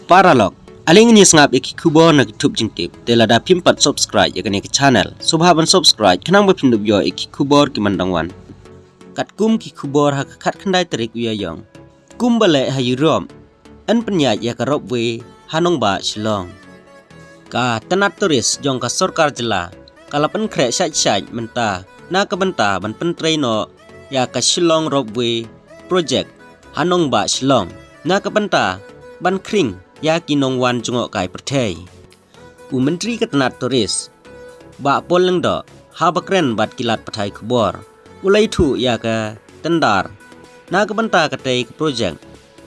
Paralog. Aling ini sengap iki kubor na YouTube jengtip. Tela da pimpat subscribe ya kini ke channel. Subhaban subscribe kenang berpindup yo iki kubor ki mandangwan. Kat kum ki kubor ha kat kendai terik uya yong. Kum balik ha yurom. En penyat ya karop we hanong ba Shillong. Ka tenat turis jong ka sorkar jela. Kalapan krek syat-syat mentah. Na ka bentah ban pentrai no ya ka Shillong rob we project hanong ba Shillong. Na ka bentah ban kring ya kinong wan jungok kai pertai. Menteri ketenat turis. Bak poleng do ha bakren bat kilat patai kubor. Ulai tu ya ke tendar. Na ke benta katai ke projek.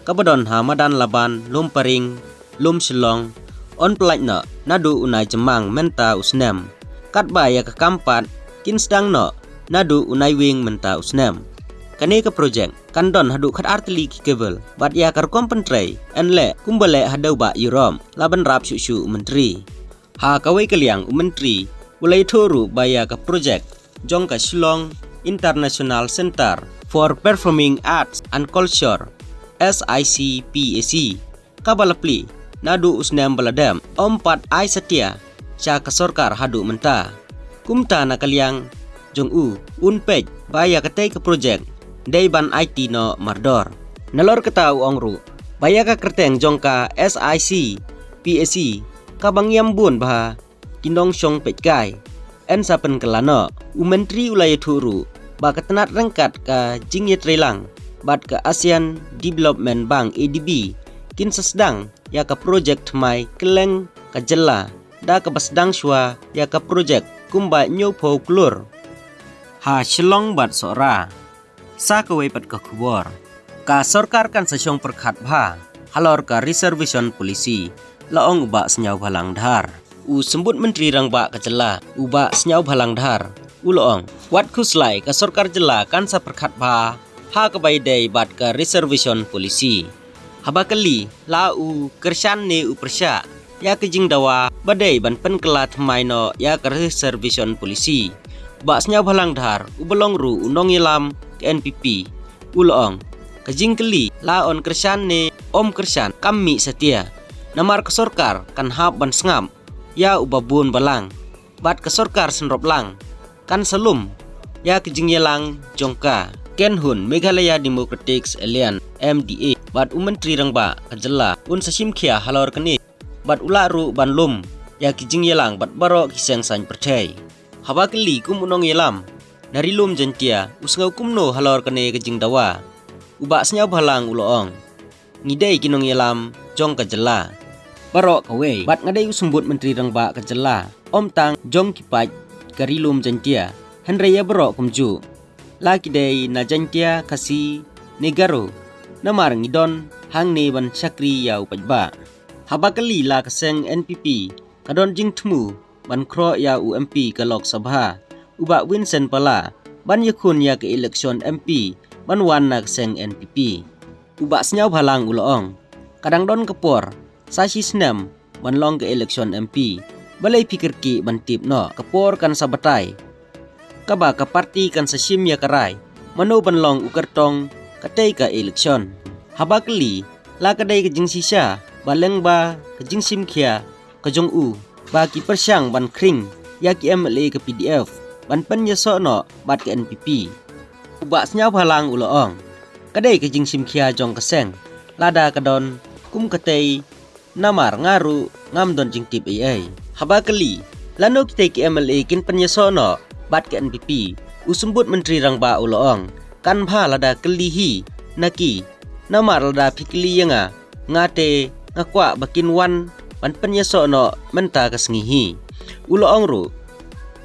Kabadon ha madan laban lum paring lum Shillong. On pelaj no nadu unai jemang menta usnem. Kat ba ya ke kampat kin sedang no nadu unai wing menta usnem. Kani ke projek kandon hadu khat artili ki kabel bat ya kar kom pentrai enle kumbale hadau ba yurom laban rap syu menteri ha kawai kaliang menteri ulai thoru ba ya ka projek jong ka Shillong International Center for Performing Arts and Culture SICPAC kabalapli nadu usnem baladam ompat ai setia cha ka sorkar hadu menta kumta na kaliang jong unpej ba ya katai ke projek Day ban IT no mardor. Nalor ketau ongru. Baya ka kerteng jongka SIC PAC kabang yambun bah kindong syong petkai. En sapen kelano menteri ulaya turu ba ketenat rengkat ka jingye trelang bat ke ASEAN Development Bank ADB kin sesedang ya ka projek mai keleng ka jela da ka basdang shwa ya ka projek kumba nyopo klur. Ha Shillong bat sora. Sa kawai pat ka kubor. Ka sorkar kan sasyong perkhat bha. Halor ka reservation polisi. Laong uba senyaw balang dhar. Sembut menteri rang ba ka jela. Uba senyaw balang dhar. Loong. Wat kuslai ka sorkar jela kan sa perkhat bha. Ha kabai day bat ka reservation polisi. Haba kali la kersyan ne persya. Ya kejing dawa badai ban pen kelat maino ya ka reservation polisi. Ba senyaw balang dhar ubelong ru unong yelam NPP uloong kajing keli laon kersyan ne om kersyan kami setia namar kesorkar kan hab ban sengam ya ubabun balang bat kesorkar senrop lang kan selum ya kajing yelang jongka Kenhun Meghalaya Democratic Alliance MDA bat menteri rangba kajela sasim khia halor kani bat ularu ban lum ya kajing yelang bat baro kiseng san pertai haba keli kum unong yelam dari lum jentia usngau kumno halor kene kejing dawa ubak senyaw balang uloong ngidai kinong yelam jong kajela barok kawe bat ngadai usembut menteri rangba kajela om tang jong kipat kari lum jentia henraya barok kumju laki dai na jentia kasi negaro namar ngidon hang ne ban chakri yau pajba haba kali la kaseng NPP kadon jing temu ban kro ya UMP ke Lok Sabha Ubak Vincent pala ban yakun ya ke eleksyon MP ban wan nak seng NPP ubak senyaw balang uloong kadang don kepor sashi senam ban long ke eleksyon MP balai pikir ki ban tip no kepor kan sabatai kaba ka parti kan sasim ya karai mano ban long ukertong katai ka eleksyon haba keli la kadai ke jing sisa baleng ba ke jing sim khia ke jong ba ki persyang ban kring ya ki MLA ke PDF ban pen yeso no bat ke NPP ubak senyaw balang uloong kadai ke jing sim khia jong keseng lada kadon kum katai namar ngaru ngam don jing tip ai haba keli lano kitai ke MLA kin pen yeso no bat ke NPP usembut menteri rangba uloong kan bha lada kelihi naki namar lada pikli yanga ngate ngakwa bakin wan ban pen yeso no menta kesengihi uloong ru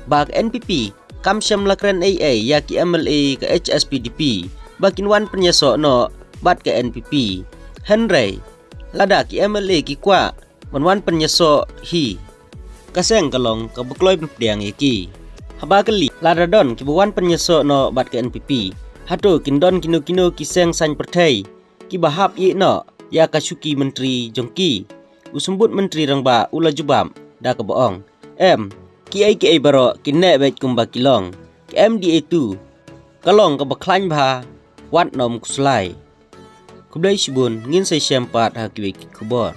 bag NPP kam syam lakren AA ya ki MLA ke HSPDP bakin wan penyeso no bat ke NPP Henry lada ki MLA ki kwa wan penyeso hi kaseng kalong ke bekloi pediang iki haba kali lada don ki wan penyeso no bat ke NPP hatu kindon kino kiseng san pertai ki bahap i no ya kasuki menteri jongki usembut menteri rangba ula jubam da ke boong ki baro kinne bet kumba kilong ki MDA tu kalong ka baklan bha wat nom kuslai kublai shibun ngin sai sempat ha ki kubor